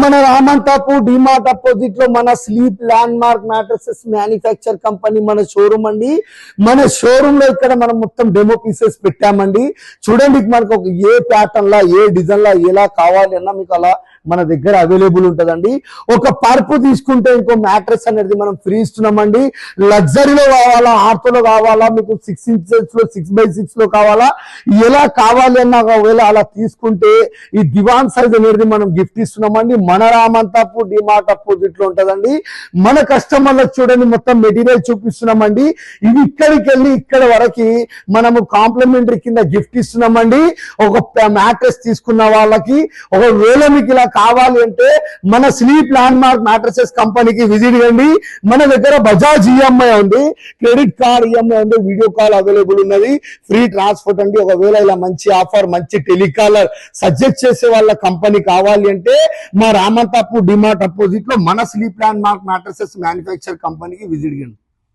మన రామంతాపు డిమార్ట్ అపోజిట్ లో మన sleep land mark mattresses manufacture company మన షోరూమ్ అండి. మన షోరూమ్ లో ఇక్కడ మనం మొత్తం డెమో పీసెస్ పెట్టామండి. చూడండి మనకు ఒక ఏ ప్యాటర్న్ లా ఏ డిజైన్ లా ఎలా కావాలి అన్నా మీకు అలా మన దగ్గర అవైలబుల్ ఉంటదండి. ఒక పరుపు తీసుకుంటే ఇంకో మ్యాట్రెస్ అనేది మనం ఫ్రీ ఇస్తున్నామండి. లగ్జరీలో కావాలా, ఆర్తోలో కావాలా, మీకు 6 ఇంచెస్ లో 6x6 లో కావాలా, ఎలా కావాలి అన్నా ఒకవేళ అలా తీసుకుంటే ఈ దివాన్ సైజ్ అనేది మనం గిఫ్ట్ ఇస్తున్నామండి. మన రామంతాపు డిమార్ట్ అపోజిట్ లో ఉంటదండి. మన కస్టమర్లకు చూడండి మొత్తం మెటీరియల్ చూపిస్తున్నామండి. ఇది ఇక్కడికి వెళ్ళి ఇక్కడ వరకు మనము కాంప్లిమెంటరీ కింద గిఫ్ట్ ఇస్తున్నామండి. ఒక మ్యాట్రెస్ తీసుకున్న వాళ్ళకి ఒకవేళ మీకు ఇలా కావాలి అంటే మన స్లీప్ ల్యాండ్ మార్క్ మ్యాట్రసెస్ కంపెనీకి విజిట్ చేయండి. మన దగ్గర బజాజ్ ఈఎంఐ ఉంది, క్రెడిట్ కార్డ్ ఈఎంఐ ఉంది, వీడియో కాల్ అవైలబుల్ ఉన్నది, ఫ్రీ ట్రాన్స్పోర్ట్ అండి. ఒకవేళ ఇలా మంచి ఆఫర్ మంచి టెలికాలర్ సజెస్ట్ చేసే వాళ్ళ కంపెనీ కావాలి అంటే మా రామంతాపు డిమార్ట్ అపోజిట్ లో మన sleep land mark mattresses manufacture కంపెనీకి విజిట్ చేయండి.